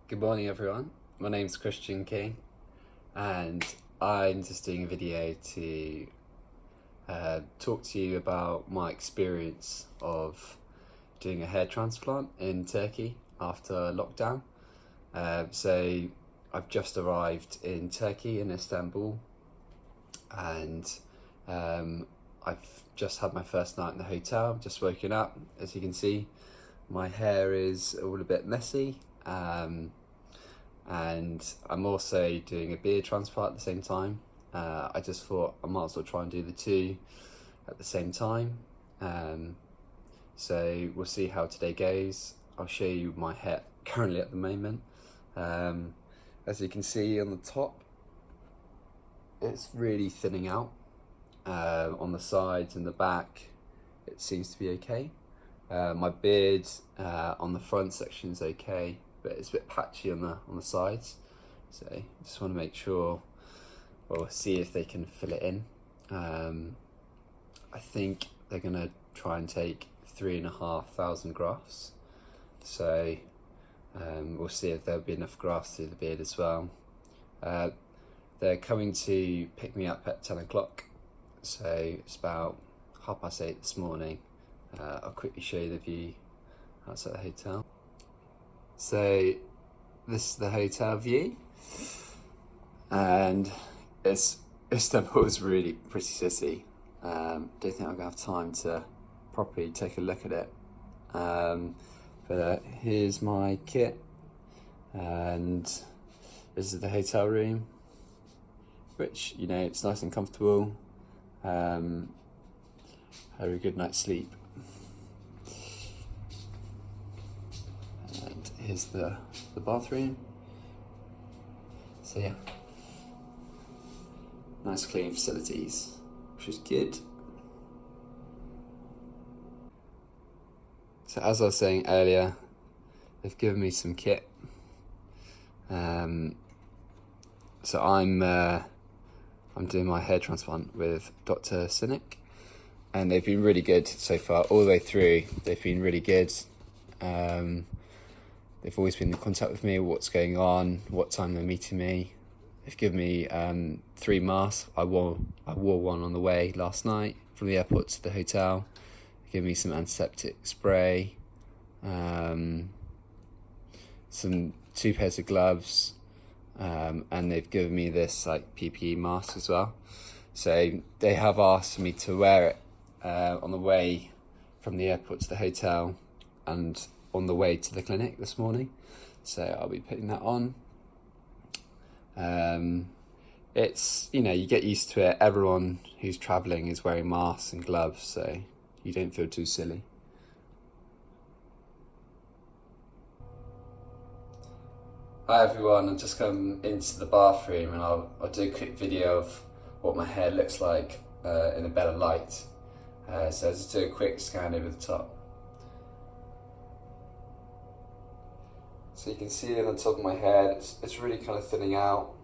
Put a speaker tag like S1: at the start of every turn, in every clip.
S1: Good morning everyone, my name's Christian King and I'm just doing a video to talk to you about my experience of doing a hair transplant in Turkey after lockdown. So I've just arrived in Turkey, in Istanbul, and I've just had my first night in the hotel, just woken up. As you can see, my hair is all a bit messy. And I'm also doing a beard transplant at the same time. I just thought I might as well try and do the two at the same time. So we'll see how today goes. I'll show you my hair currently at the moment. As you can see on the top, it's really thinning out. On the sides and the back, it seems to be okay. My beard on the front section is okay, but it's a bit patchy on the sides. So I just want to make sure, or see if they can fill it in. I think they're gonna try and take 3,500 grafts. So we'll see if there'll be enough grafts through the beard as well. They're coming to pick me up at 10 o'clock. So it's about 8:30 this morning. I'll quickly show you the view outside the hotel. So this is the hotel view, and Istanbul's really pretty city. Don't think I'm gonna have time to properly take a look at it. But here's my kit, and this is the hotel room, which, you know, it's nice and comfortable. Had a good night's sleep. And here's the bathroom. So yeah, nice clean facilities, which is good. So as I was saying earlier, they've given me some kit. So I'm doing my hair transplant with Dr. CINIK, and they've been really good so far, all the way through. They've been really good. They've always been in contact with me, what's going on, what time they're meeting me. They've given me 3 masks. I wore one on the way last night from the airport to the hotel. They gave me some antiseptic spray, some 2 pairs of gloves, and they've given me this like PPE mask as well. So they have asked me to wear it on the way from the airport to the hotel and on the way to the clinic this morning. So I'll be putting that on. It's, you know, you get used to it. Everyone who's traveling is wearing masks and gloves, so you don't feel too silly. Hi everyone, I've just come into the bathroom, and I'll do a quick video of what my hair looks like in a better light. So I'll just do a quick scan over the top. So you can see on the top of my head, it's really kind of thinning out.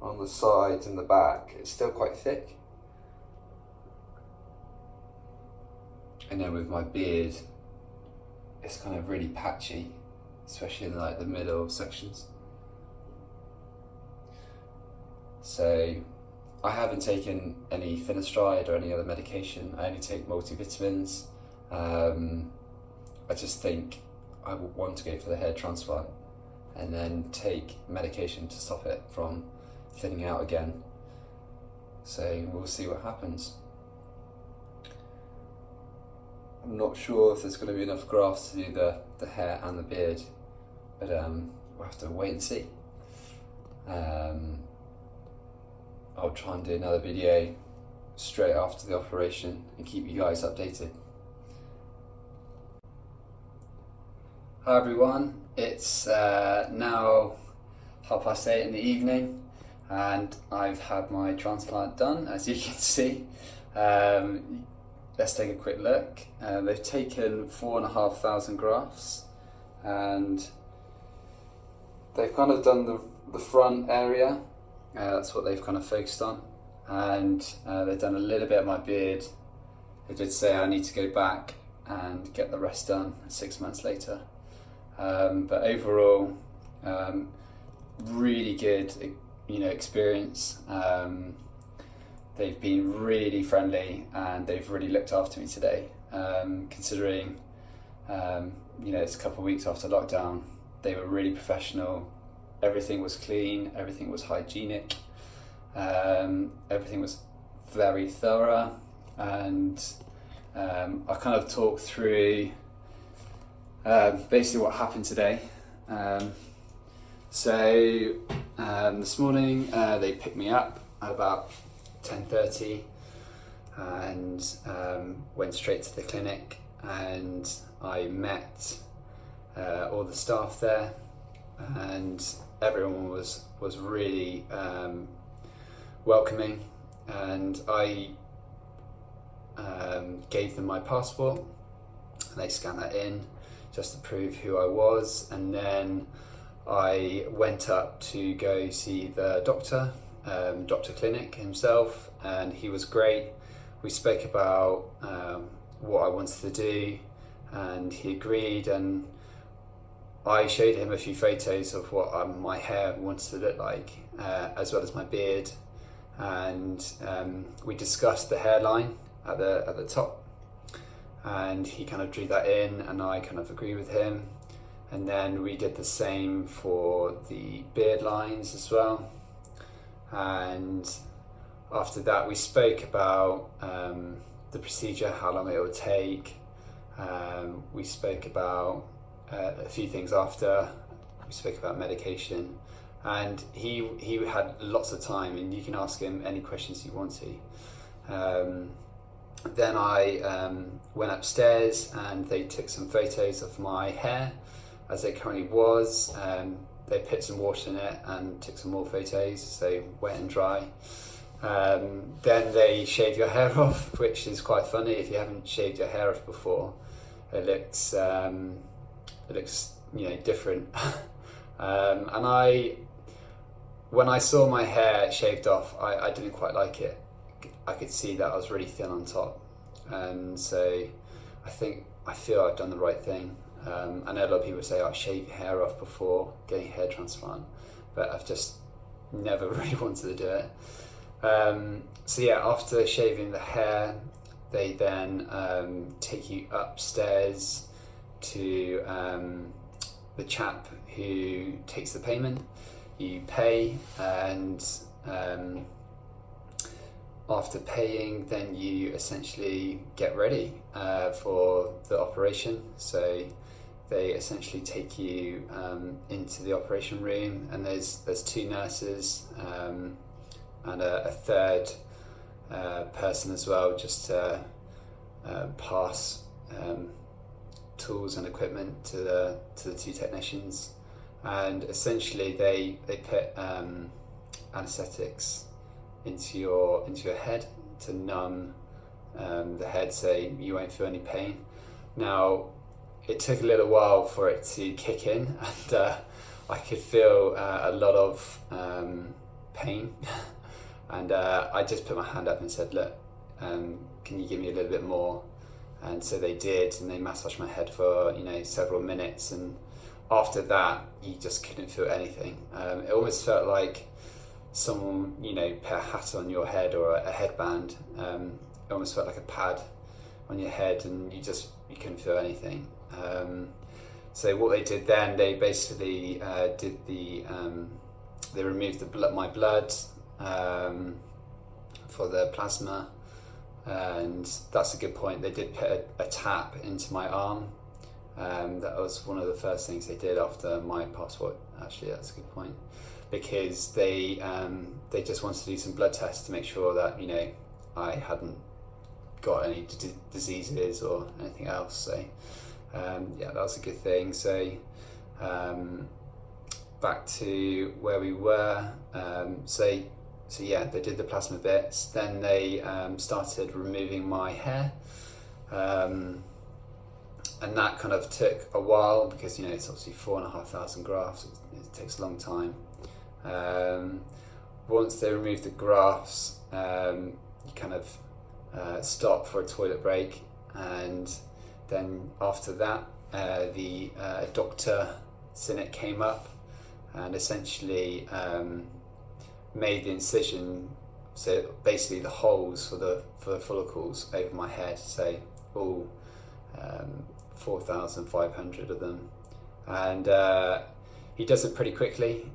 S1: On the sides and the back, it's still quite thick. And then with my beard, it's kind of really patchy, especially in like the middle sections. So I haven't taken any finasteride or any other medication. I only take multivitamins. I just think I would want to go for the hair transplant and then take medication to stop it from thinning out again. So we'll see what happens. I'm not sure if there's going to be enough grafts to do the hair and the beard, but we'll have to wait and see. I'll try and do another video straight after the operation and keep you guys updated. Hi everyone, it's now 8:30 in the evening, and I've had my transplant done, as you can see. Let's take a quick look. They've taken 4,500 grafts, and they've kind of done the front area. That's what they've kind of focused on, and they've done a little bit of my beard. They did say I need to go back and get the rest done 6 months later. But overall, Really good, experience. They've been really friendly and they've really looked after me today. Considering, it's a couple of weeks after lockdown, they were really professional. Everything was clean, everything was hygienic, everything was very thorough, and I kind of talked through basically what happened today. This morning they picked me up at about 10:30 and went straight to the clinic, and I met all the staff there, and everyone was really welcoming, and I gave them my passport and they scanned that in just to prove who I was, and then I went up to go see the doctor, Dr. CINIK himself, and he was great. We spoke about what I wanted to do, and he agreed, and I showed him a few photos of what my hair wanted to look like, as well as my beard, and we discussed the hairline at the top, and he kind of drew that in, and I kind of agreed with him. And then we did the same for the beard lines as well. And after that, we spoke about the procedure, how long it would take. We spoke about a few things after. We spoke about medication. And he had lots of time, and you can ask him any questions you want to. Then I went upstairs and they took some photos of my hair as it currently was. They put some water in it and took some more photos, so wet and dry. Then they shave your hair off, which is quite funny if you haven't shaved your hair off before. It looks different. And when I saw my hair shaved off, I didn't quite like it. I could see that I was really thin on top, and so I feel I've done the right thing. I know a lot of people say, shave your hair off before getting a hair transplant, but I've just never really wanted to do it. After shaving the hair, they then take you upstairs to the chap who takes the payment. You pay, and after paying, then you essentially get ready for the operation. So they essentially take you into the operation room, and there's two nurses and a third person as well, just to pass tools and equipment to the two technicians. And essentially they put anaesthetics into your head to numb the head, so you won't feel any pain. Now, it took a little while for it to kick in, and I could feel a lot of pain. And I just put my hand up and said, look, can you give me a little bit more? And so they did, and they massaged my head for several minutes, and after that you just couldn't feel anything. It almost felt like someone put a hat on your head or a headband. It almost felt like a pad on your head, and you couldn't feel anything. So what they did then, they basically they removed my blood for the plasma, and that's a good point. They did put a tap into my arm. That was one of the first things they did after my passport. Actually, that's a good point, because they just wanted to do some blood tests to make sure that I hadn't got any diseases or anything else. So that was a good thing. So back to where we were. They did the plasma bits. Then they started removing my hair, and that kind of took a while, because it's obviously 4,500 grafts. It takes a long time. Once they removed the grafts, you kind of stop for a toilet break, and then after that the Dr. CINIK came up and essentially made the incision, so basically the holes for the follicles over my head, so all 4,500 of them. And he does it pretty quickly.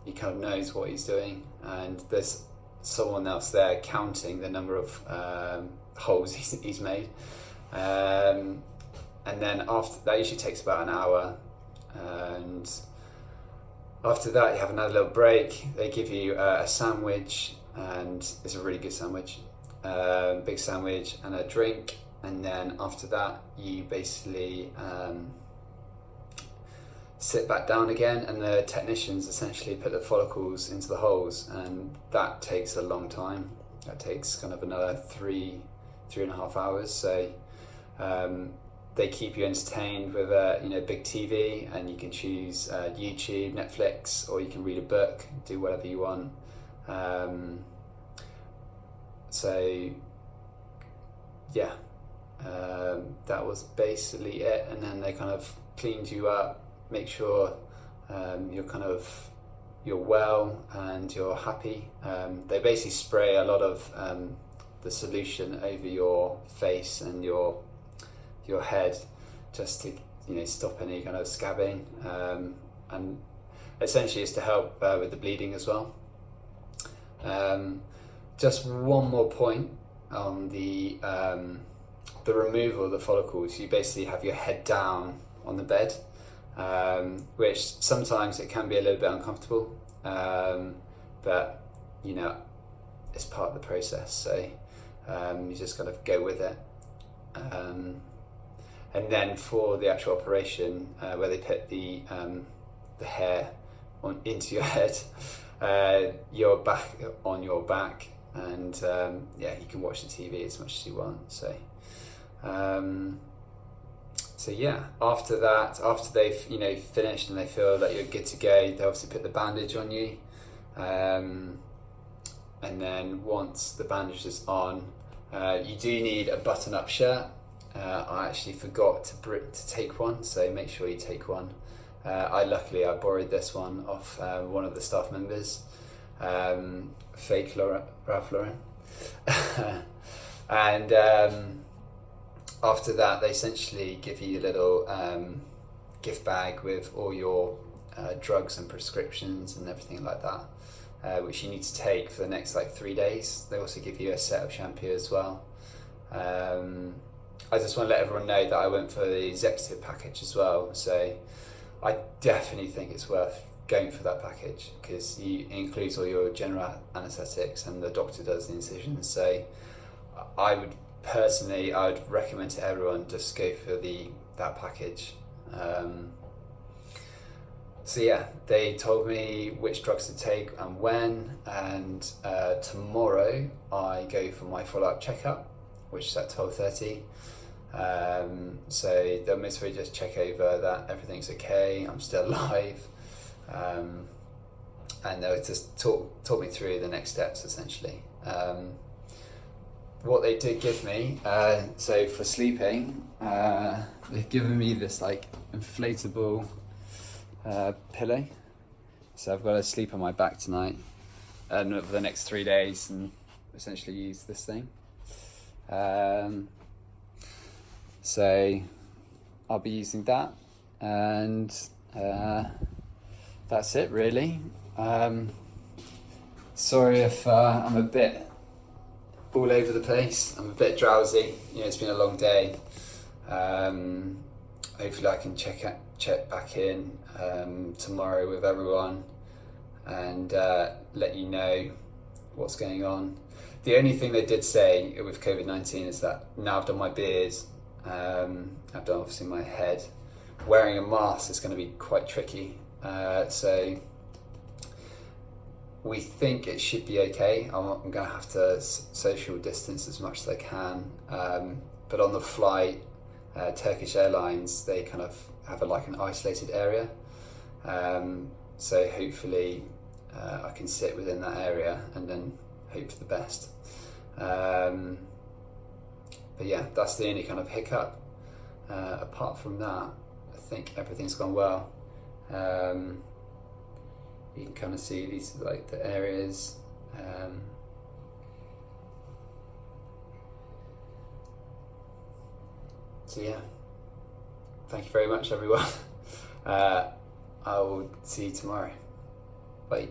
S1: He kind of knows what he's doing, and there's someone else there counting the number of holes he's made. And then after that, usually takes about an hour, and after that you have another little break. They give you a sandwich, and it's a really good sandwich, big sandwich and a drink. And then after that you basically sit back down again, and the technicians essentially put the follicles into the holes, and that takes a long time. That takes kind of another 3.5 hours. So they keep you entertained with a big TV, and you can choose YouTube, Netflix, or you can read a book, do whatever you want. So yeah, that was basically it. And then they kind of cleaned you up, make sure you're well and you're happy. They basically spray a lot of the solution over your face and your head, just to stop any kind of scabbing, and essentially it's to help with the bleeding as well. Just one more point on the removal of the follicles. You basically have your head down on the bed, which sometimes it can be a little bit uncomfortable, but it's part of the process, so you just kind of go with it. And then for the actual operation, where they put the hair into your head, you're back on your back, and you can watch the TV as much as you want. So yeah, after that, after they've finished and they feel that you're good to go, they obviously put the bandage on you, and then once the bandage is on, you do need a button-up shirt. I actually forgot to take one, so make sure you take one. Luckily I borrowed this one off one of the staff members, fake Ralph Lauren. And after that they essentially give you a little gift bag with all your drugs and prescriptions and everything like that, which you need to take for the next 3 days. They also give you a set of shampoo as well. I just want to let everyone know that I went for the executive package as well, so I definitely think it's worth going for that package, because it includes all your general anaesthetics and the doctor does the incisions. So I would recommend to everyone just go for that package. So yeah, they told me which drugs to take and when, and tomorrow I go for my follow-up checkup, which is at 12:30. So they'll mostly just check over that everything's okay, I'm still alive, and they'll just talk me through the next steps essentially. What they did give me, so for sleeping, they've given me this inflatable pillow, so I've got to sleep on my back tonight and over the next 3 days and essentially use this thing. So I'll be using that, and that's it really. Sorry if I'm a bit all over the place, I'm a bit drowsy, it's been a long day. Hopefully I can check back in tomorrow with everyone and let you know what's going on. The only thing they did say with COVID-19 is that now I've done my beard, I've done obviously my head, wearing a mask is going to be quite tricky, so we think it should be okay. I'm going to have to social distance as much as I can, but on the flight, Turkish Airlines, they kind of have an isolated area, so hopefully I can sit within that area and then hope for the best. But yeah, that's the only kind of hiccup. Apart from that, I think everything's gone well. you can kind of see these like the areas. So yeah, thank you very much everyone. I will see you tomorrow. Bye.